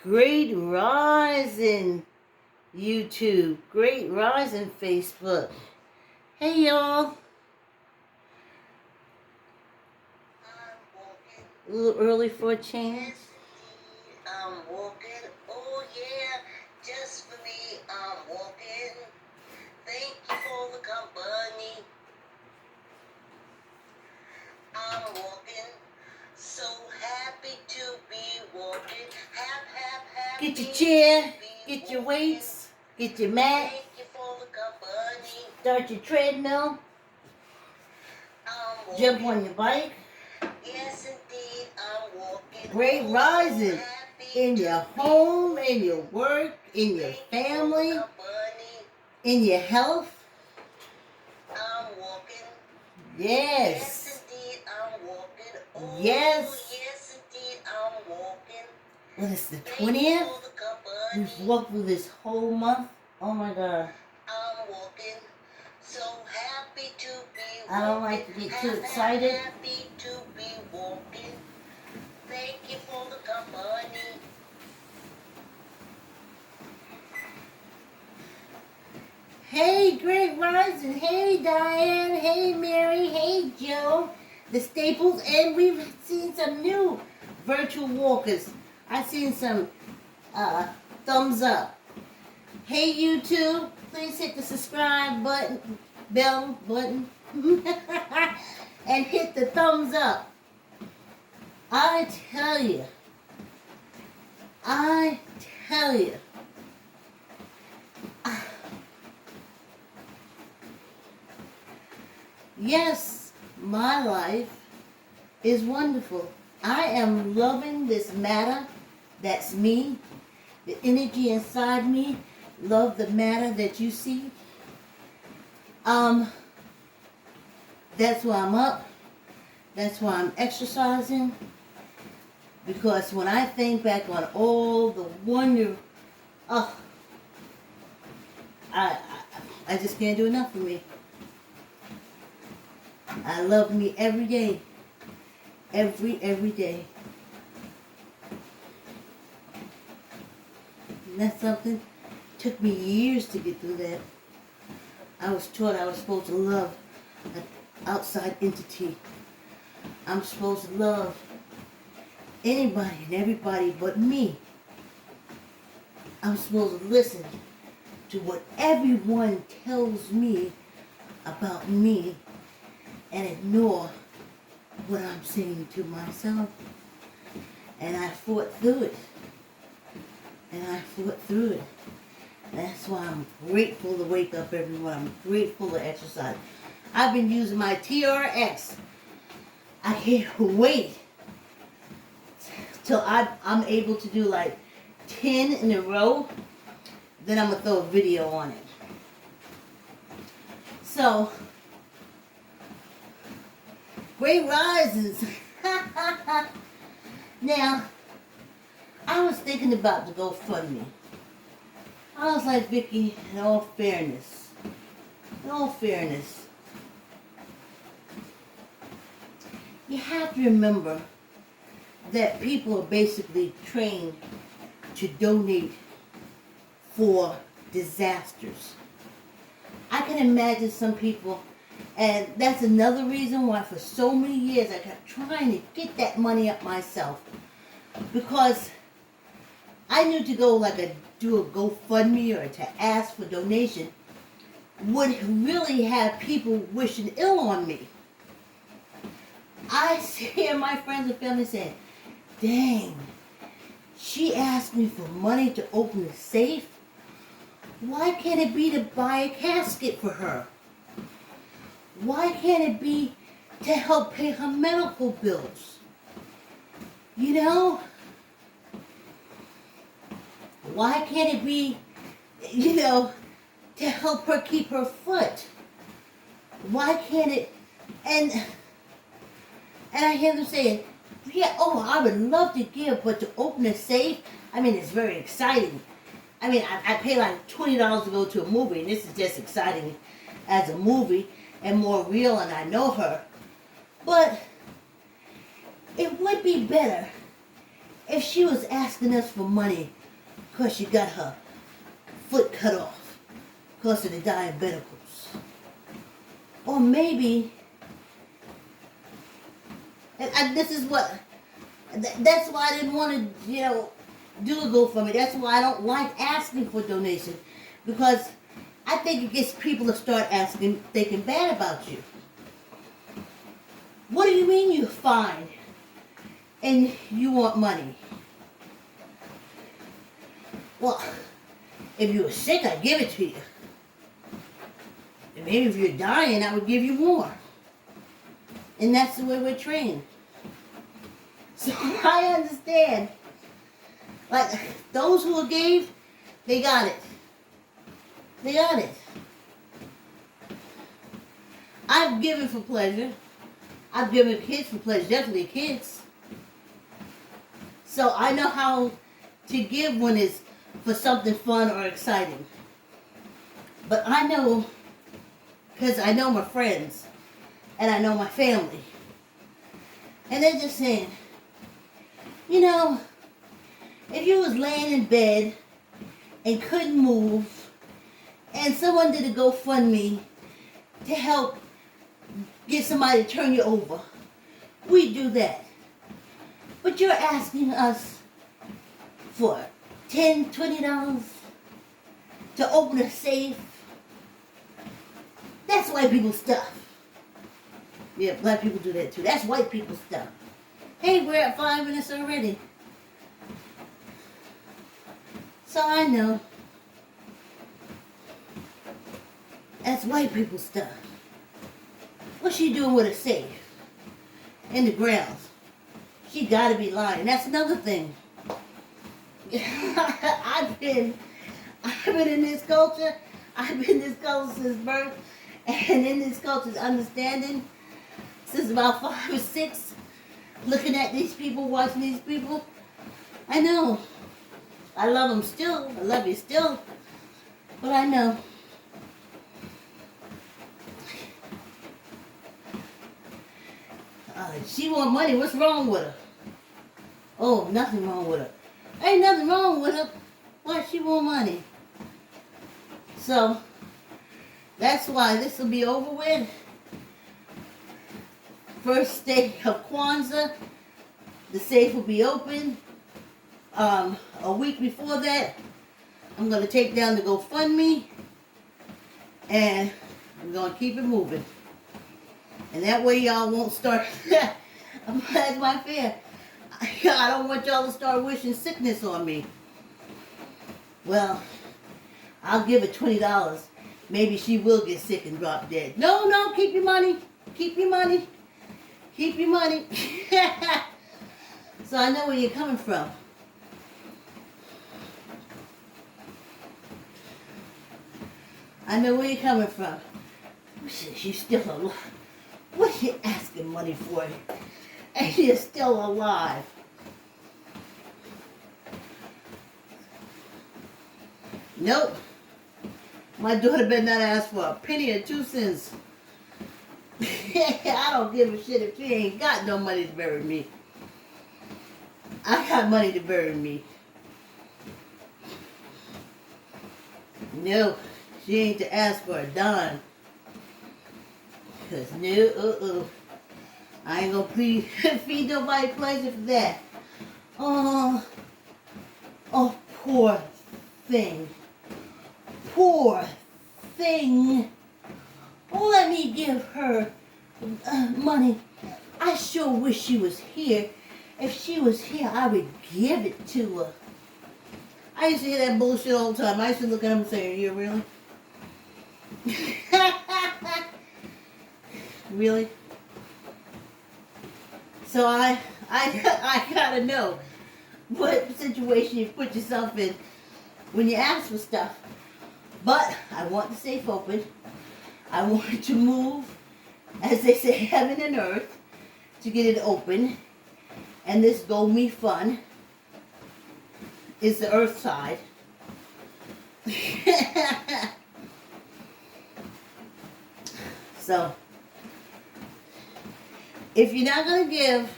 Great rising, YouTube. Great rising, Facebook. Hey, y'all. A little early for a change. I'm walking. Oh, yeah. Just for me, I'm walking. Thank you for the company. I'm walking. So happy to be walking. Happy. Get your chair, get your weights, get your mat. Thank you for the company. Start your treadmill. I'm Jump walking. on your bike. Yes, indeed, I'm walking. Great Oh, rising so in happy your to be home, in your walking. work, in your Thank you for the family, company. in your health. I'm walking. Yes. Indeed, I'm walking. Oh, Yes. yes, indeed, I'm walking. Well, it's the Thank you 20th. for the company. We've walked through this whole month. Oh my God. I'm walking. So happy to be walking. I don't like to get too excited. Happy to be walking. Thank you for the company. Hey, Great Rising. Hey, Diane. Hey, Mary. Hey, Joe. The Staples. And we've seen some new virtual walkers. I've seen some thumbs up. Hey, YouTube. Please hit the subscribe button, bell button, and hit the thumbs up. I tell you. Yes, my life is wonderful. I am loving this matter. That's me. The energy inside me. Love the matter that you see. That's why I'm up. That's why I'm exercising. Because when I think back on all the wonder, oh, I just can't do enough for me. I love me every day. Every day. And that's something, took me years to get through that. I was taught I was supposed to love an outside entity. I'm supposed to love anybody and everybody but me. I'm supposed to listen to what everyone tells me about me and ignore what I'm saying to myself. And I fought through it. That's why I'm grateful to wake up every morning. I'm grateful to exercise. I've been using my TRX. I can't wait till I'm able to do like 10 in a row. Then I'm going to throw a video on it. So, great risings. Now, I was thinking about the GoFundMe. I was like, Vicky, in all fairness, you have to remember that people are basically trained to donate for disasters. I can imagine some people, and that's another reason why for so many years I kept trying to get that money up myself. Because I knew to go do a GoFundMe or to ask for donation would really have people wishing ill on me. I hear my friends and family saying, dang, she asked me for money to open a safe. Why can't it be to buy a casket for her? Why can't it be to help pay her medical bills? You know? Why can't it be, to help her keep her foot? Why can't it, and I hear them saying, yeah, oh, I would love to give, but to open a safe, I mean, it's very exciting. I mean, I pay like $20 to go to a movie, and this is just exciting as a movie and more real, and I know her. But it would be better if she was asking us for money because she got her foot cut off because of the diabeticals, or maybe, and this is what, that's why I didn't want to, do a GoFundMe. That's why I don't like asking for donations, because I think it gets people to start asking, thinking bad about you. What do you mean you're fine and you want money? Well, if you were sick, I'd give it to you. And maybe if you're dying, I would give you more. And that's the way we're trained. So I understand. Like, those who gave, they got it. They got it. I've given for pleasure. I've given kids for pleasure, definitely kids. So I know how to give when it's for something fun or exciting. But I know, because I know my friends, and I know my family. And they're just saying, if you was laying in bed and couldn't move, and someone did a GoFundMe to help get somebody to turn you over, we do that. But you're asking us for $10, $20 to open a safe. That's white people stuff. Yeah, black people do that too. That's white people stuff. Hey, we're at 5 minutes already. So I know. That's white people stuff. What's she doing with a safe? In the grounds. She gotta be lying. That's another thing. I've been in this culture. I've been in this culture since birth. And in this culture's understanding since about 5 or 6. Looking at these people, watching these people. I know. I love them still. I love you still. But I know. She want money. What's wrong with her? Oh, nothing wrong with her. Ain't nothing wrong with her. Why she want money? So, that's why this will be over with. First day of Kwanzaa, the safe will be open. A week before that, I'm going to take down the GoFundMe, and I'm going to keep it moving. And that way y'all won't start, that's my fear. I don't want y'all to start wishing sickness on me. Well, I'll give her $20. Maybe she will get sick and drop dead. No, keep your money. Keep your money. Keep your money. So I know where you're coming from. I know where you're coming from. She's still alive. What are you asking money for? And you're still alive. Nope. My daughter better not ask for a penny or 2 cents. I don't give a shit if she ain't got no money to bury me. I got money to bury me. No, she ain't to ask for a dime. Cause no, I ain't gonna feed nobody pleasure for that. Oh, poor thing. Poor thing. Oh, let me give her money. I sure wish she was here. If she was here, I would give it to her. I used to hear that bullshit all the time. I used to look at him and say, "You really? Really?" So I gotta know what situation you put yourself in when you ask for stuff. But I want the safe open. I want it to move, as they say, heaven and earth, to get it open. And this Go Me Fun is the earth side. So, if you're not going to give,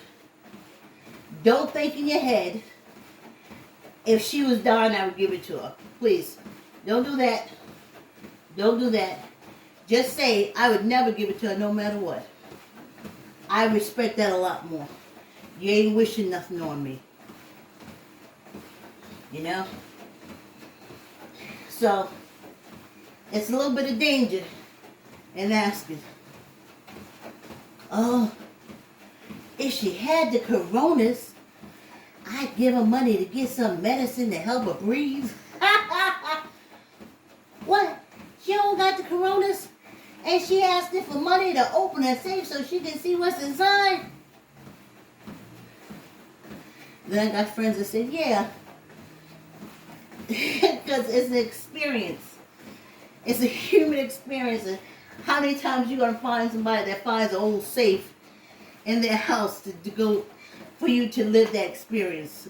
don't think in your head If she was dying, I would give it to her. Please, don't do that. Don't do that. Just say, I would never give it to her no matter what. I respect that a lot more. You ain't wishing nothing on me. You know? So, it's a little bit of danger in asking. Oh, if she had the coronas, I'd give her money to get some medicine to help her breathe. What? She don't got the coronas? And she asking for money to open her safe so she can see what's inside? Then I got friends that say, yeah. Because it's an experience. It's a human experience. And how many times you going to find somebody that finds an old safe in their house to go for you to live that experience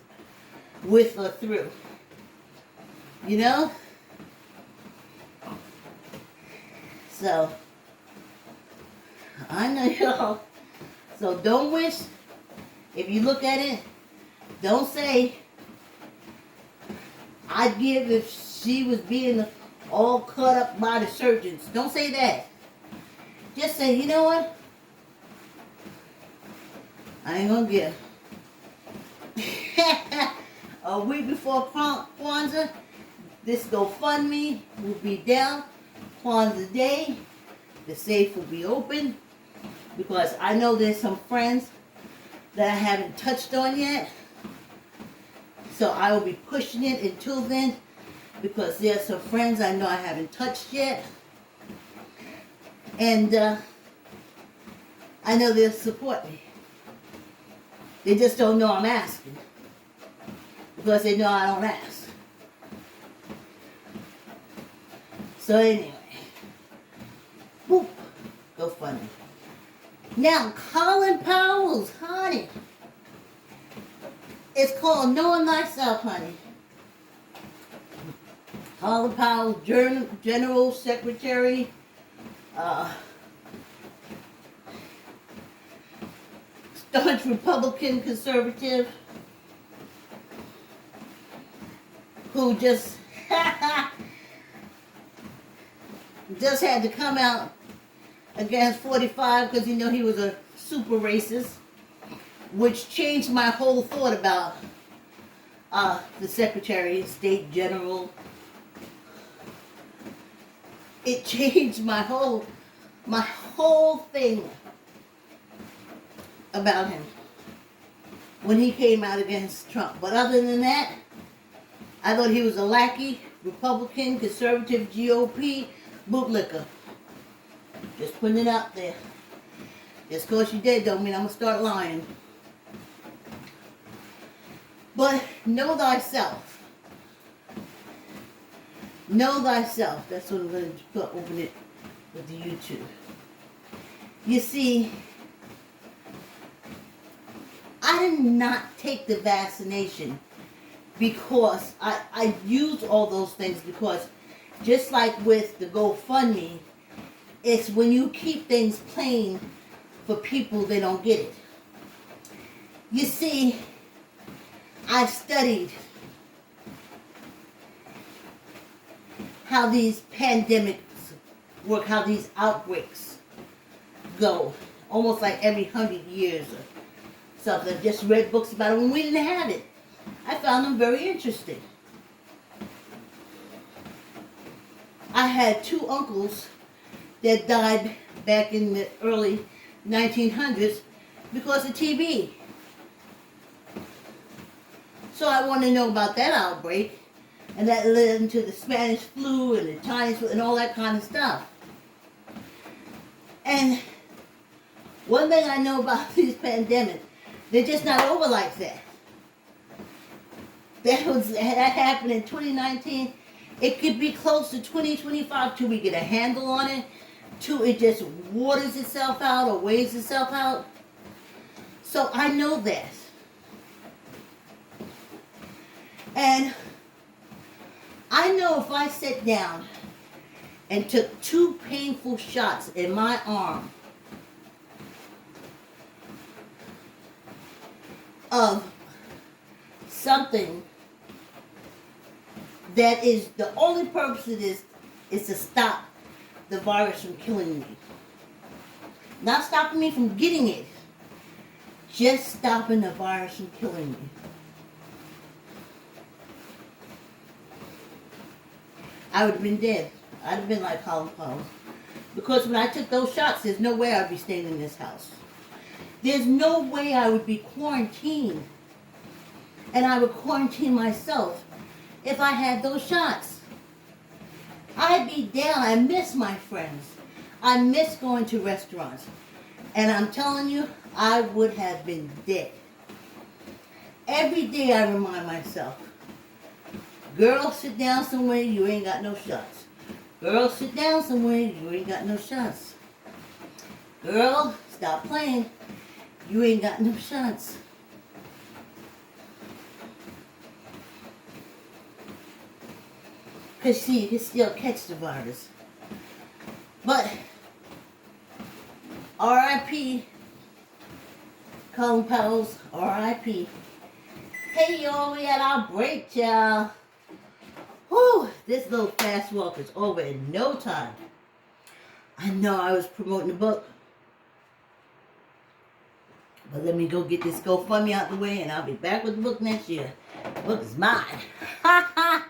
with or through? You know? So, I know y'all. So don't wish. If you look at it, don't say, I'd give if she was being all cut up by the surgeons. Don't say that. Just say, you know what? I ain't gonna give. A week before Kwanzaa, this GoFundMe will be down. Kwanzaa Day, the safe will be open. Because I know there's some friends that I haven't touched on yet. So I will be pushing it until then. Because there's some friends I know I haven't touched yet. And I know they'll support me. They just don't know I'm asking. Because they know I don't ask. So anyway. Boop. GoFundMe. Now, Colin Powell's, honey. It's called Knowing Thyself, honey. Colin Powell, General Secretary, staunch Republican conservative, who just had to come out against 45 because he was a super racist, which changed my whole thought about the Secretary of State General. It changed my whole thing about him when he came out against Trump. But other than that, I thought he was a lackey, Republican, conservative, GOP, bootlicker. Just putting it out there. Just because you did don't mean I'm going to start lying. But know thyself. Know thyself. That's what I'm going to open it with the YouTube. You see, I did not take the vaccination because I used all those things because just like with the GoFundMe, it's when you keep things plain for people, they don't get it. You see, I've studied how these pandemics work, how these outbreaks go, almost like every 100 years or something. I've just read books about it when we didn't have it. I found them very interesting. I had two uncles that died back in the early 1900s because of TB. So I want to know about that outbreak, and that led into the Spanish flu and the Chinese flu and all that kind of stuff. And one thing I know about these pandemics, they're just not over like that. That happened in 2019. It could be close to 2025 till we get a handle on it, till it just waters itself out or weighs itself out. So I know that. And I know if I sat down and took 2 painful shots in my arm of something that is the only purpose of this is to stop the virus from killing me. Not stopping me from getting it, just stopping the virus from killing me. I would have been dead. I'd have been like Colin Powell. Because when I took those shots, there's no way I'd be staying in this house. There's no way I would be quarantined. And I would quarantine myself if I had those shots. I'd be down. I miss my friends. I miss going to restaurants. And I'm telling you, I would have been dead. Every day I remind myself, girl, sit down somewhere, you ain't got no shots. Girl, sit down somewhere, you ain't got no shots. Girl, stop playing, you ain't got no shots. Because see, you can still catch the virus. But, R.I.P. Colin Powell's R.I.P. Hey y'all, we had our break, y'all. Whew, this little fast walk is over in no time. I know I was promoting the book. But let me go get this GoFundMe out the way and I'll be back with the book next year. The book is mine. Ha ha!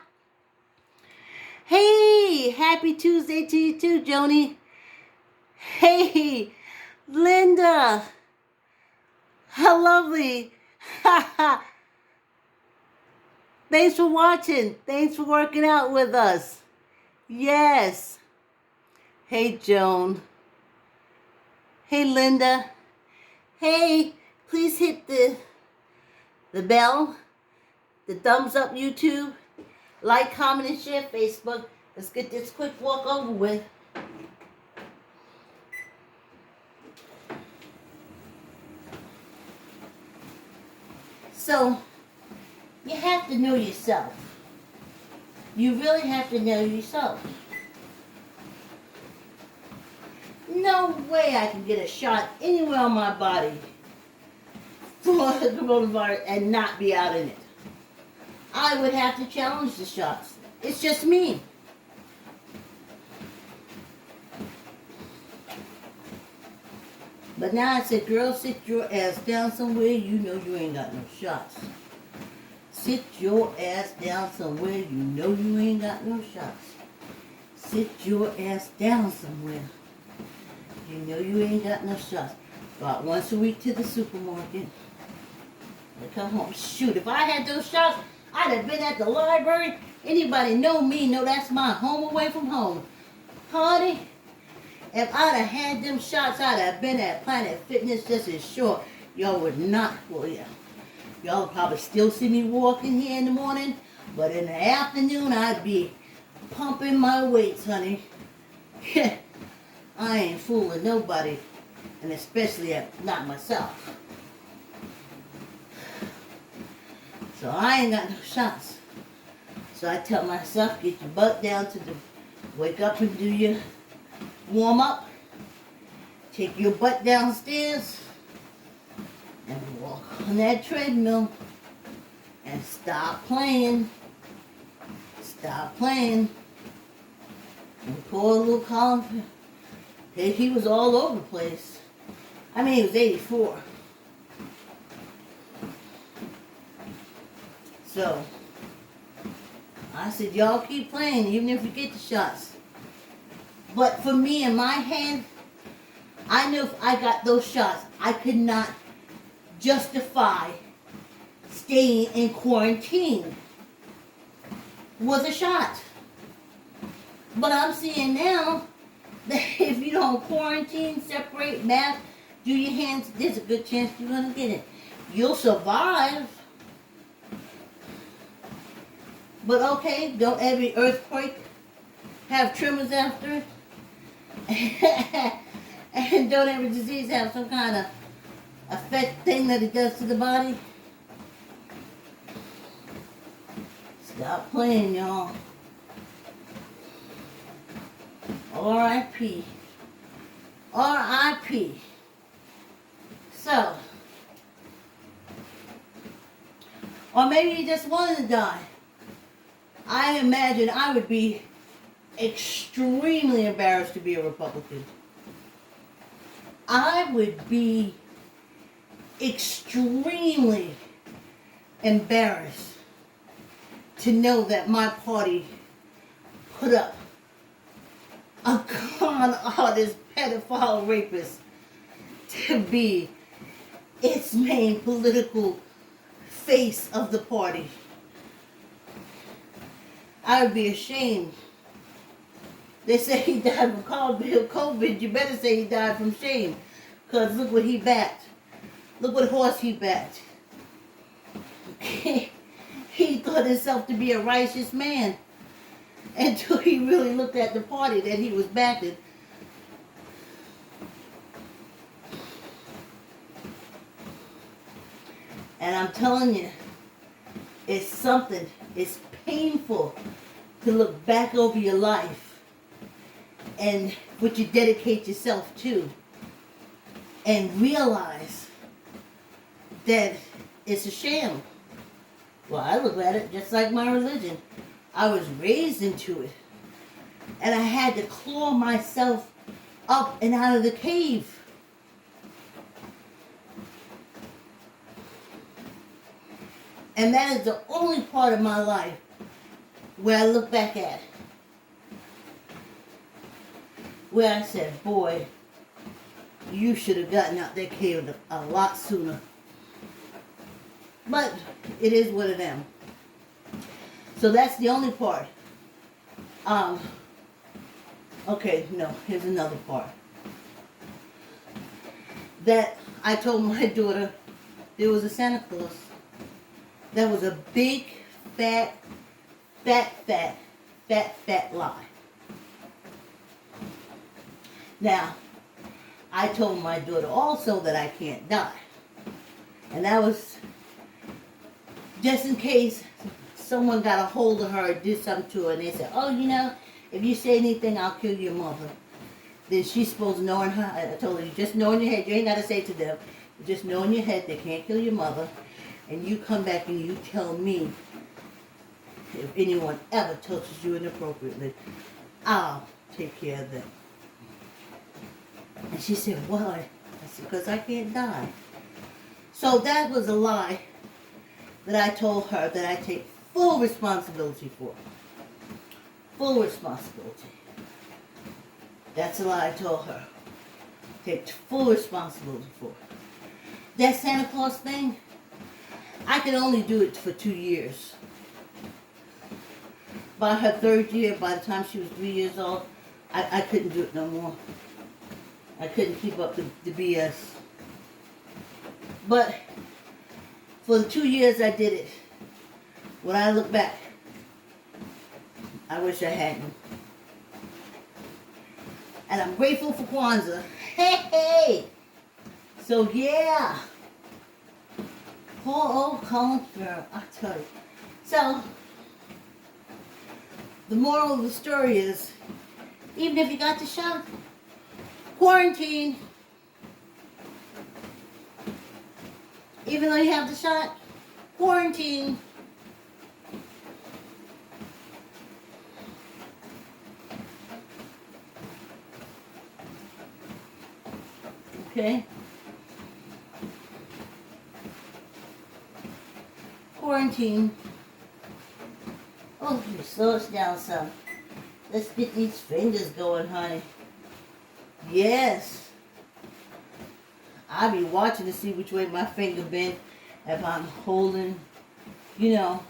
Hey, happy Tuesday to you too, Joni. Hey, Linda. How lovely. Ha ha. Thanks for watching. Thanks for working out with us. Yes. Hey, Joan. Hey, Linda. Hey, please hit the bell, the thumbs up YouTube, like, comment, and share Facebook. Let's get this quick walk over with. So, you have to know yourself. You really have to know yourself. No way I can get a shot anywhere on my body for the coronavirus and not be out in it. I would have to challenge the shots. It's just me. But now I said, girl, sit your ass down somewhere you know you ain't got no shots. Sit your ass down somewhere you know you ain't got no shots. Sit your ass down somewhere you know you ain't got no shots. Go out once a week to the supermarket. And come home. Shoot, if I had those shots, I'd have been at the library. Anybody know me, know that's my home away from home. Honey, if I'd have had them shots, I'd have been at Planet Fitness just as sure. Y'all would not, well, yeah. Y'all would probably still see me walking here in the morning, but in the afternoon, I'd be pumping my weights, honey. I ain't fooling nobody, and especially not myself. So I ain't got no shots. So I tell myself, get your butt down to the, wake up and do your warm up. Take your butt downstairs and walk on that treadmill and stop playing. Stop playing. And poor little Colin, he was all over the place. I mean, he was 84. So, I said, y'all keep playing, even if you get the shots. But for me, in my hand, I knew if I got those shots, I could not justify staying in quarantine with a shot. But I'm seeing now that if you don't quarantine, separate, mask, do your hands, there's a good chance you're going to get it. You'll survive. But okay, don't every earthquake have tremors after it? And don't every disease have some kind of effect thing that it does to the body? Stop playing, y'all. R.I.P. R.I.P. So, or maybe you just wanted to die. I imagine I would be extremely embarrassed to be a Republican. I would be extremely embarrassed to know that my party put up a con artist, pedophile, rapist to be its main political face of the party. I would be ashamed. They say he died from COVID. You better say he died from shame. Because look what he backed. Look what horse he backed. He thought himself to be a righteous man until he really looked at the party that he was backing. And I'm telling you, it's something, it's painful to look back over your life and what you dedicate yourself to and realize that it's a sham. Well, I look at it just like my religion. I was raised into it. And I had to claw myself up and out of the cave. And that is the only part of my life where I look back at. Where I said, boy, you should have gotten out that cave a lot sooner. But it is what it is. So that's the only part. Okay, no, here's another part. That I told my daughter there was a Santa Claus. That was a big, fat lie. Now, I told my daughter also that I can't die. And that was just in case someone got a hold of her or did something to her and they said, oh, you know, if you say anything, I'll kill your mother. Then she's supposed to know in her, I told her, you just know in your head, you ain't got to say to them, you just know in your head they can't kill your mother. And you come back and you tell me if anyone ever touches you inappropriately, I'll take care of them. And she said, why? I said, because I can't die. So that was a lie that I told her that I take full responsibility for. Full responsibility. That's a lie I told her. Take full responsibility for. That Santa Claus thing, I could only do it for 2 years. By her 3rd year, by the time she was 3 years old, I couldn't do it no more. I couldn't keep up the BS. But for the 2 years I did it, when I look back, I wish I hadn't. And I'm grateful for Kwanzaa. Hey! So yeah. Poor old Colin Farrell, I tell you. So, the moral of the story is, even if you got the shot, quarantine. Even though you have the shot, quarantine. Okay? Quarantine. Oh, you slow us down some. Let's get these fingers going, honey. Yes. I'll be watching to see which way my finger bend if I'm holding, you know,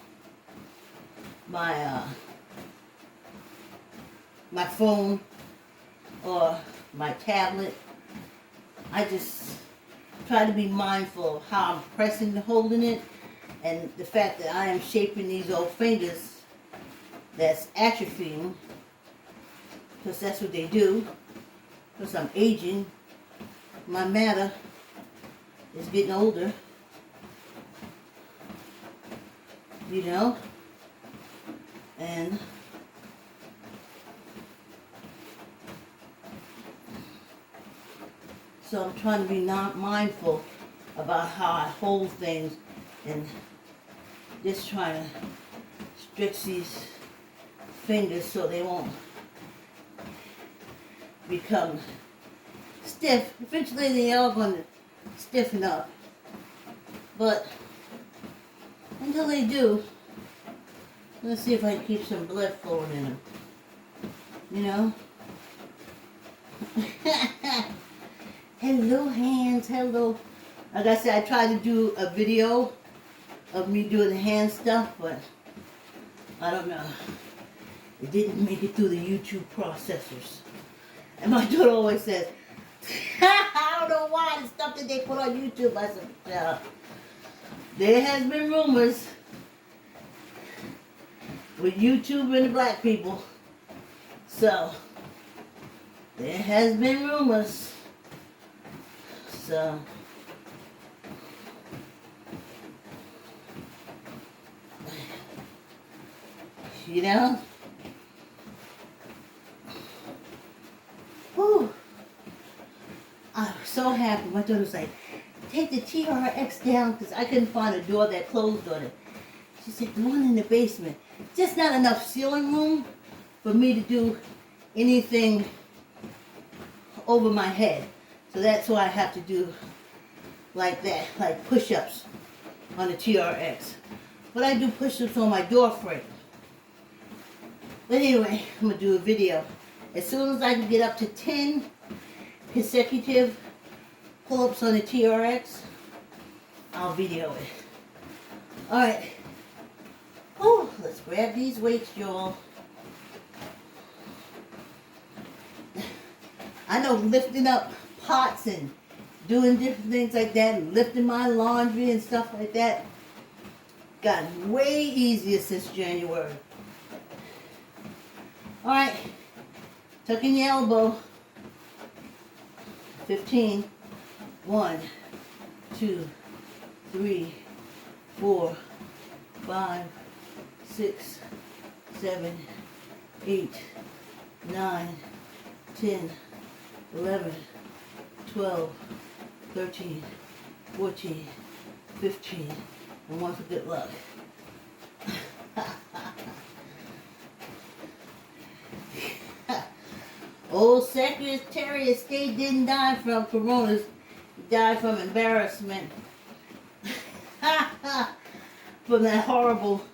my my phone or my tablet. I just try to be mindful of how I'm pressing and holding it, and the fact that I am shaping these old fingers that's atrophying, because that's what they do, because I'm aging. My matter is getting older, you know, and so I'm trying to be mindful about how I hold things and just trying to stretch these fingers so they won't become stiff. Eventually they are going to stiffen up. But until they do, let's see if I can keep some blood flowing in them. You know? Hello, hands. Hello. Like I said, I tried to do a video of me doing the hand stuff, but I don't know. It didn't make it through the YouTube processors. And my daughter always says, I don't know why the stuff that they put on YouTube. I said, yeah. There has been rumors with YouTube and the black people. So, there has been rumors. So, you know? Whew. I was so happy. My daughter was like, take the TRX down because I couldn't find a door that closed on it. She said, the one in the basement. Just not enough ceiling room for me to do anything over my head. So that's why I have to do like that, like push-ups on the TRX. But I do push-ups on my door frame. But anyway, I'm going to do a video. As soon as I can get up to 10 consecutive pull-ups on the TRX, I'll video it. Alright. Oh, let's grab these weights, y'all. I know lifting up pots and doing different things like that, and lifting my laundry and stuff like that, gotten way easier since January. Alright, tuck in your elbow. 15. 1, 2, 3, 4, 5, 6, 7, 8, 9, 10, 11, 12, 13, 14, 15, and one for good luck. Old Secretary of State didn't die from coronas. He died from embarrassment. From that horrible,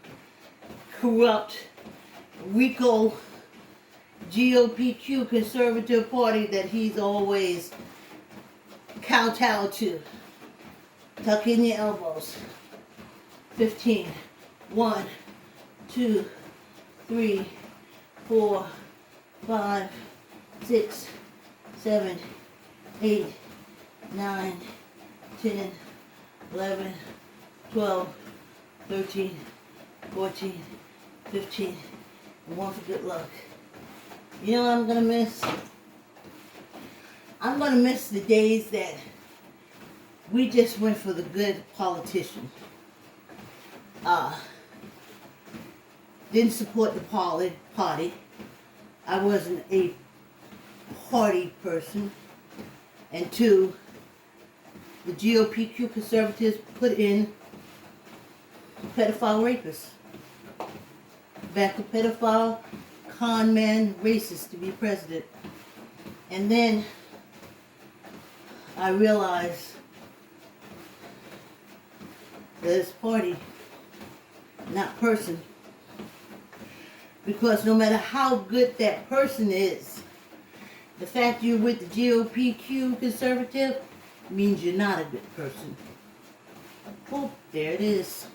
corrupt, RICO, GOPQ conservative party that he's always kowtowed to. Tuck in your elbows. 15. 1, 2, 3, 4, 5, 6, 7, 8, 9, 10, 11, 12, 13, 14, 15, and one for good luck. You know what I'm going to miss? I'm going to miss the days that we just went for the good politician. Didn't support the party. I wasn't a party person. And 2, the GOPQ conservatives put in pedophile rapists. Back to pedophile, con man, racist to be president. And then I realized that it's party, not person. Because no matter how good that person is, the fact you're with the GOPQ conservative means you're not a good person. Oh, there it is.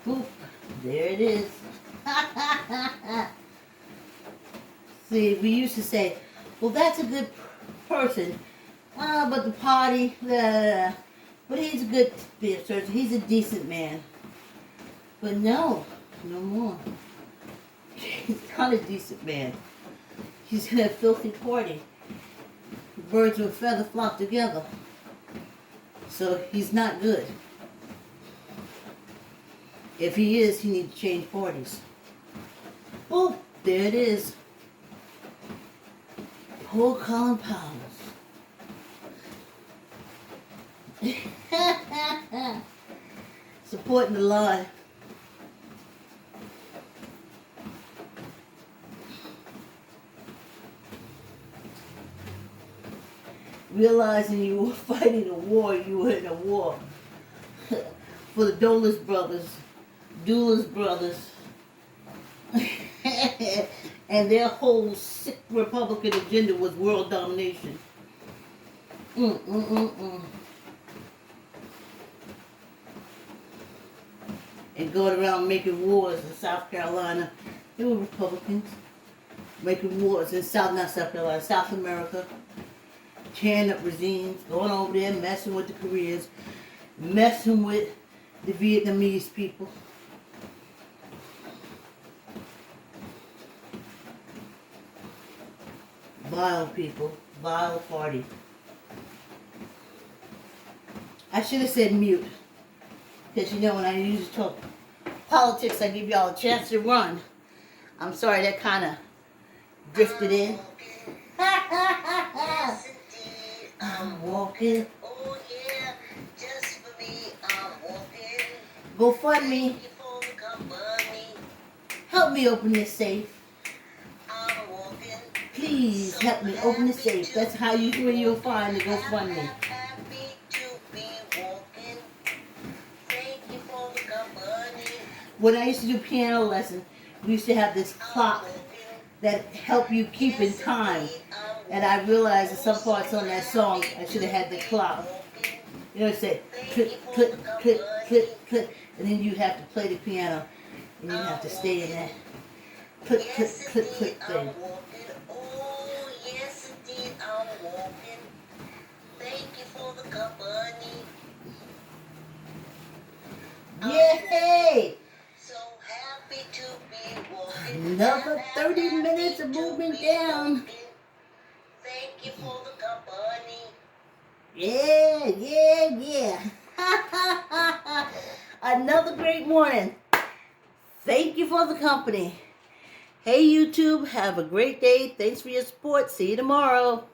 Boop, there it is. See, we used to say, well, that's a good person. But the party, but he's a good person. He's a decent man. But no more. He's not a decent man. He's in a filthy party. Birds of a feather flock together. So he's not good. If he is, he needs to change parties. Oh, there it is. Poor Colin Powell. Supporting the line. Realizing you were fighting a war, you were in a war. For the Dulles brothers, and their whole sick Republican agenda was world domination. And going around making wars in South Carolina. They were Republicans. Making wars in South America. Tearing up regimes, going over there, messing with the Koreans, messing with the Vietnamese people. Vile people, vile party. I should have said mute. Because you know when I usually talk politics, I give y'all a chance to run. I'm sorry, that kind of drifted in. Yes, indeed. I'm walking. Oh yeah, just for me, I'm walking. GoFundMe. Thank you for the company. Help me open this safe. I'm walking. Please help me open the safe. That's how you'll find the GoFundMe. Happy to be walking. Thank you for the company. When I used to do piano lessons, we used to have this clock that helped you keep in time. And I realized that some parts on that song, I should have had the clock. You know, it said click, click, click, click, click. And then you have to play the piano. And you have to stay in that click, click, click, click thing. Oh, yes, indeed, I'm walking. Thank you for the company. Yay! So happy to be walking. Another 30 minutes of moving down. Thank you for the company. Yeah, yeah, yeah. Another great morning. Thank you for the company. Hey YouTube, have a great day. Thanks for your support. See you tomorrow.